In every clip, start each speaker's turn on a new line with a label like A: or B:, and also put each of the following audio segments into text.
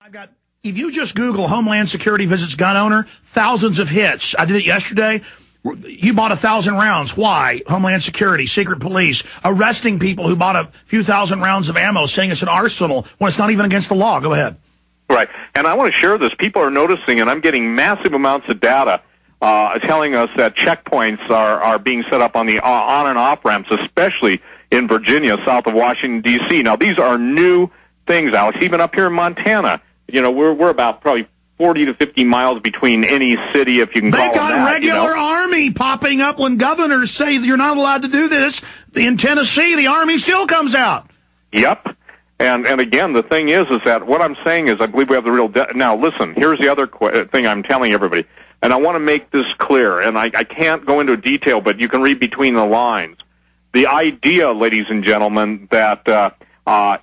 A: I've got, if you just Google Homeland Security visits gun owner, thousands of hits. I did it yesterday. You bought 1,000 rounds. Why? Homeland Security, secret police, arresting people who bought a few thousand rounds of ammo, saying it's an arsenal when it's not even against the law. Go ahead.
B: Right. And I want to share this. People are noticing, and I'm getting massive amounts of data telling us that checkpoints are being set up on the on and off ramps, especially in Virginia, south of Washington, D.C. Now, these are new things, Alex. Even up here in Montana, you know, we're about probably 40 to 50 miles between any city, if you can call it that.
A: They got regular army popping up when governors say you're not allowed to do this. In Tennessee, the army still comes out.
B: Yep. And again, the thing is that what I'm saying is I believe we have the real... Now, listen, here's the other thing I'm telling everybody, and I want to make this clear, and I can't go into detail, but you can read between the lines. The idea, ladies and gentlemen, that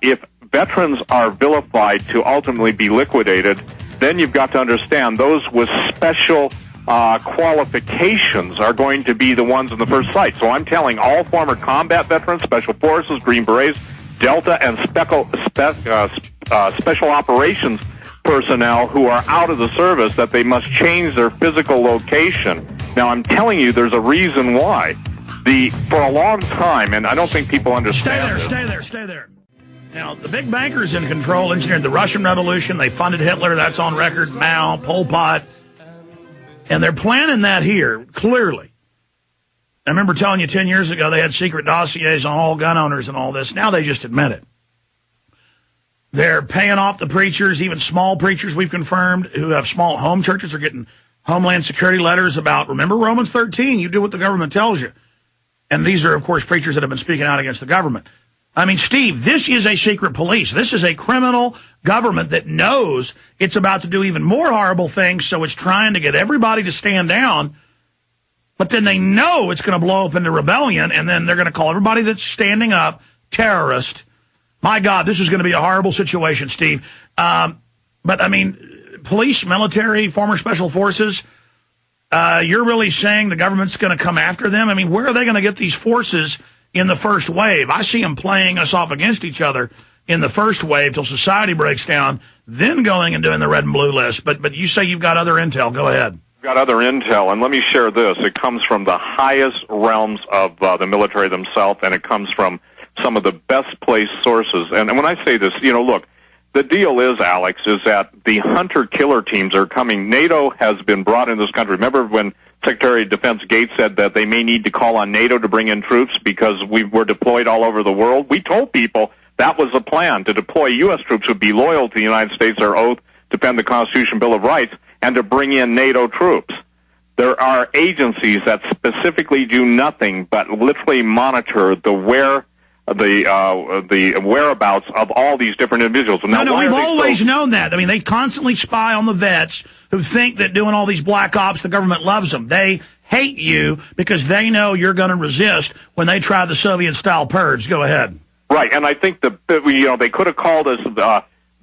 B: if veterans are vilified to ultimately be liquidated, then you've got to understand those with special qualifications are going to be the ones in the first sight. So I'm telling all former combat veterans, Special Forces, Green Berets, Delta, and special operations personnel who are out of the service that they must change their physical location. Now, I'm telling you, there's a reason why. For a long time, and I don't think people understand this.
A: Stay there. Now, the big bankers in control engineered the Russian Revolution. They funded Hitler. That's on record. Mao, Pol Pot. And they're planning that here, clearly. I remember telling you 10 years ago they had secret dossiers on all gun owners and all this. Now they just admit it. They're paying off the preachers, even small preachers we've confirmed, who have small home churches are getting Homeland Security letters about, remember Romans 13, you do what the government tells you. And these are, of course, preachers that have been speaking out against the government. I mean, Steve, this is a secret police. This is a criminal government that knows it's about to do even more horrible things, so it's trying to get everybody to stand down. But then they know it's going to blow up into rebellion, and then they're going to call everybody that's standing up terrorist. My God, this is going to be a horrible situation, Steve. But, I mean, police, military, former special forces, you're really saying the government's going to come after them? I mean, where are they going to get these forces in the first wave? I see them playing us off against each other in the first wave till society breaks down, then going and doing the red and blue list. But you say you've got other intel. Go ahead.
B: Got other intel, and let me share this. It comes from the highest realms of the military themselves, and it comes from some of the best placed sources. And when I say this, you know, look, the deal is, Alex, is that the hunter-killer teams are coming. NATO has been brought in this country. Remember when Secretary of Defense Gates said that they may need to call on NATO to bring in troops because we were deployed all over the world? We told people that was the plan, to deploy U.S. troops who would be loyal to the United States, their oath, defend the Constitution, Bill of Rights, and to bring in NATO troops. There are agencies that specifically do nothing but literally monitor the whereabouts of all these different individuals. Now,
A: no, we've always known that. I mean, they constantly spy on the vets who think that doing all these black ops, the government loves them. They hate you because they know you're going to resist when they try the Soviet-style purge. Go ahead.
B: Right, and I think they could have called us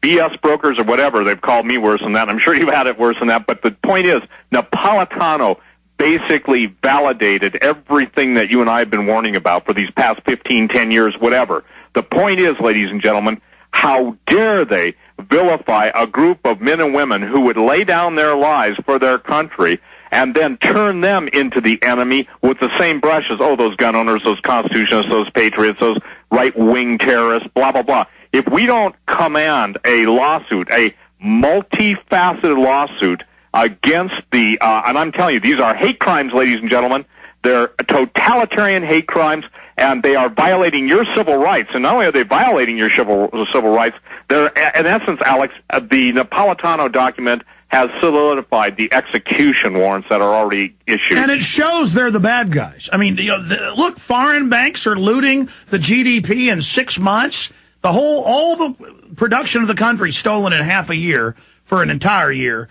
B: BS brokers or whatever. They've called me worse than that. I'm sure you've had it worse than that. But the point is, Napolitano basically validated everything that you and I have been warning about for these past 15, 10 years, whatever. The point is, ladies and gentlemen, how dare they vilify a group of men and women who would lay down their lives for their country and then turn them into the enemy with the same brush as, oh, those gun owners, those constitutionists, those patriots, those right-wing terrorists, blah, blah, blah. If we don't command a lawsuit, a multifaceted lawsuit against and I'm telling you, these are hate crimes, ladies and gentlemen. They're totalitarian hate crimes, and they are violating your civil rights. And not only are they violating your civil rights, they're, in essence, Alex, the Napolitano document has solidified the execution warrants that are already issued.
A: And it shows they're the bad guys. I mean, look, foreign banks are looting the GDP in 6 months. All the production of the country stolen in half a year for an entire year.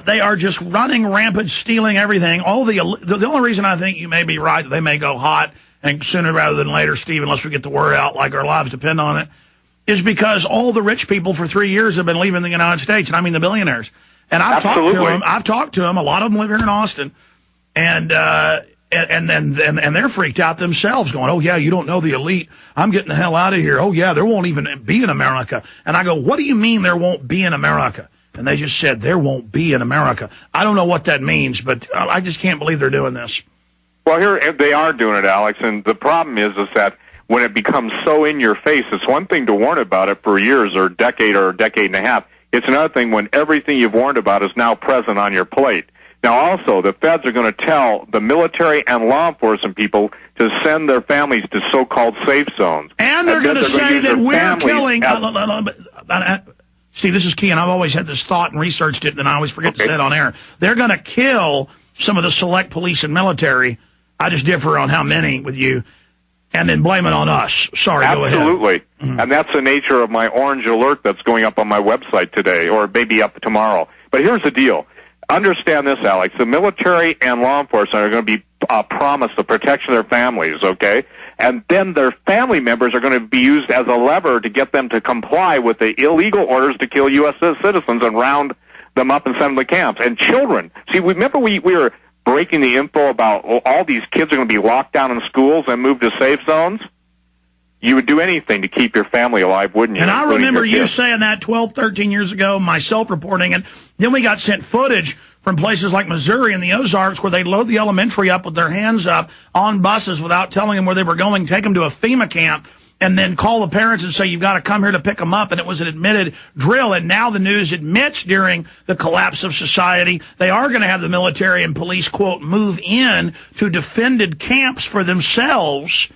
A: They are just running rampant, stealing everything. The only reason I think you may be right that they may go hot and sooner rather than later, Steve, unless we get the word out like our lives depend on it, is because all the rich people for 3 years have been leaving the United States, and I mean the billionaires. And I've talked to them. A lot of them live here in Austin. And And they're freaked out themselves, going, oh, yeah, you don't know the elite. I'm getting the hell out of here. Oh, yeah, there won't even be an America. And I go, what do you mean there won't be an America? And they just said, there won't be an America. I don't know what that means, but I just can't believe they're doing this.
B: Well, here they are doing it, Alex, and the problem is that when it becomes so in your face, it's one thing to warn about it for years or a decade and a half. It's another thing when everything you've warned about is now present on your plate. Now, also, the feds are going to tell the military and law enforcement people to send their families to so-called safe zones.
A: And they're going to say that we're killing... Steve, this is key, and I've always had this thought and researched it, and I always forget to say it on air. They're going to kill some of the select police and military. I just differ on how many with you, and then blame it on us. Sorry, go ahead.
B: Absolutely. And that's the nature of my orange alert that's going up on my website today, or maybe up tomorrow. But here's the deal. Understand this, Alex. The military and law enforcement are going to be promised the protection of their families, okay? And then their family members are going to be used as a lever to get them to comply with the illegal orders to kill U.S. citizens and round them up and send them to camps. And children. See, remember we were breaking the info about all these kids are going to be locked down in schools and moved to safe zones? You would do anything to keep your family alive, wouldn't you?
A: And I remember you saying that 12, 13 years ago, myself reporting it. Then we got sent footage from places like Missouri and the Ozarks where they'd load the elementary up with their hands up on buses without telling them where they were going, take them to a FEMA camp, and then call the parents and say, you've got to come here to pick them up. And it was an admitted drill. And now the news admits during the collapse of society, they are going to have the military and police, quote, move in to defended camps for themselves.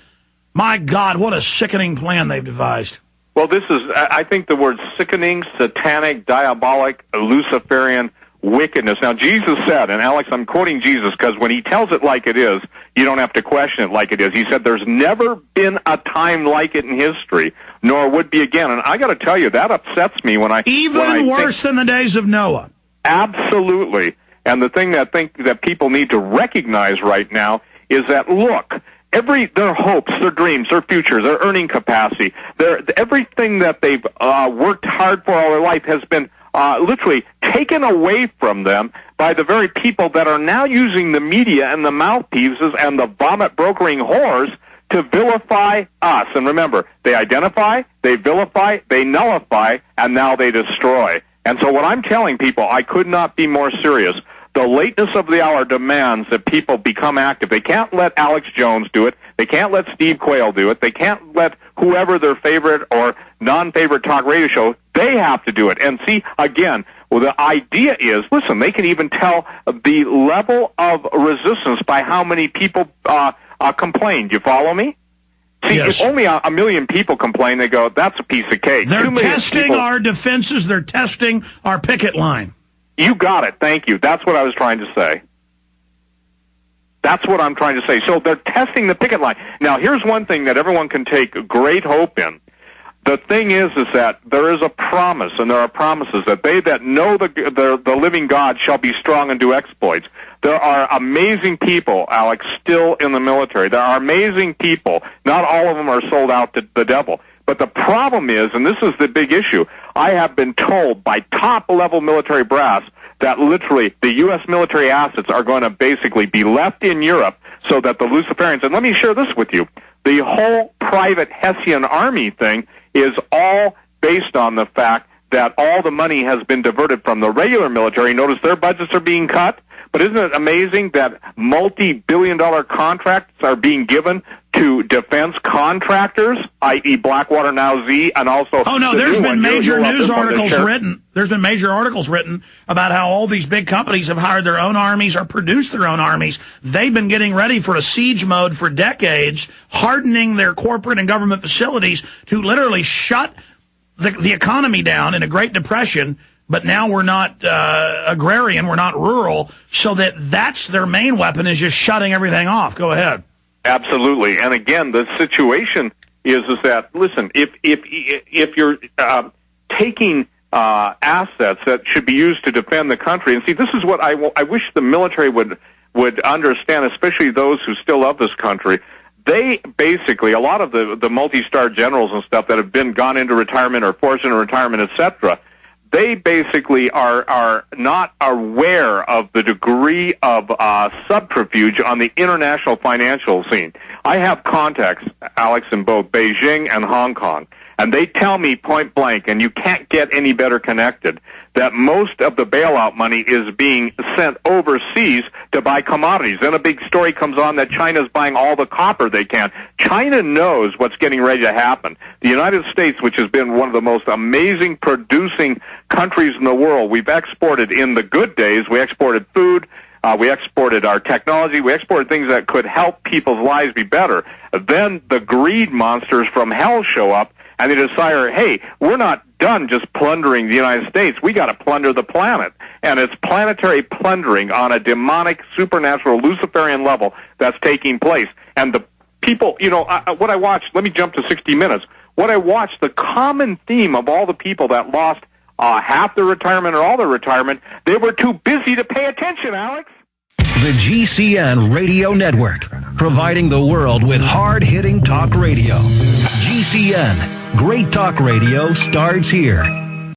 A: My God, what a sickening plan they've devised.
B: Well, this is, I think the word sickening, satanic, diabolic, Luciferian wickedness. Now, Jesus said, and Alex, I'm quoting Jesus because when he tells it like it is, you don't have to question it like it is. He said, there's never been a time like it in history, nor would be again. And I got to tell you, that upsets me when I...
A: Even worse than the days of Noah.
B: Absolutely. And the thing that I think that people need to recognize right now is that, look, their hopes, their dreams, their futures, their earning capacity, everything that they've worked hard for all their life has been literally taken away from them by the very people that are now using the media and the mouthpieces and the vomit brokering whores to vilify us. And remember, they identify, they vilify, they nullify, and now they destroy. And so what I'm telling people, I could not be more serious. The lateness of the hour demands that people become active. They can't let Alex Jones do it. They can't let Steve Quayle do it. They can't let whoever their favorite or non-favorite talk radio show, they have to do it. And see, again, well, the idea is, listen, they can even tell the level of resistance by how many people complain. Do you follow me? See,
A: yes.
B: If only a million people complain, they go, that's a piece of cake.
A: They're testing our defenses. They're testing our picket line.
B: You got it. Thank you. That's what I was trying to say. That's what I'm trying to say. So they're testing the picket line. Now, here's one thing that everyone can take great hope in. The thing is that there is a promise, and there are promises that they that know the living God shall be strong and do exploits. There are amazing people, Alex, still in the military. There are amazing people. Not all of them are sold out to the devil. But the problem is, and this is the big issue, I have been told by top-level military brass that literally the U.S. military assets are going to basically be left in Europe so that the Luciferians, and let me share this with you, the whole private Hessian army thing is all based on the fact that all the money has been diverted from the regular military. Notice their budgets are being cut. But isn't it amazing that multi-billion-dollar contracts are being given to defense contractors, i.e. Blackwater Now Z, and also...
A: Oh, no, there's been major news articles written. There's been major articles written about how all these big companies have hired their own armies or produced their own armies. They've been getting ready for a siege mode for decades, hardening their corporate and government facilities to literally shut the economy down in a Great Depression. But now we're not agrarian, we're not rural, so that's their main weapon is just shutting everything off. Go ahead.
B: Absolutely. And again, the situation is that, listen, if you're taking assets that should be used to defend the country, and see, this is what I wish the military would understand, especially those who still love this country. They basically, a lot of the multi-star generals and stuff that have gone into retirement or forced into retirement, etc., they basically are not aware of the degree of subterfuge on the international financial scene. I have contacts, Alex, in both Beijing and Hong Kong, and they tell me point blank, and you can't get any better connected, that most of the bailout money is being sent overseas to buy commodities. Then a big story comes on that China's buying all the copper they can. China knows what's getting ready to happen. The United States, which has been one of the most amazing producing countries in the world, we've exported in the good days, we exported food, we exported our technology, we exported things that could help people's lives be better. Then the greed monsters from hell show up, and they decide, hey, we're not done just plundering the United States. We got to plunder the planet. And it's planetary plundering on a demonic, supernatural, Luciferian level that's taking place. And the people, what I watched, let me jump to 60 Minutes. What I watched, the common theme of all the people that lost half their retirement or all their retirement, they were too busy to pay attention, Alex.
C: The GCN Radio Network, providing the world with hard-hitting talk radio. GCN, great talk radio starts here.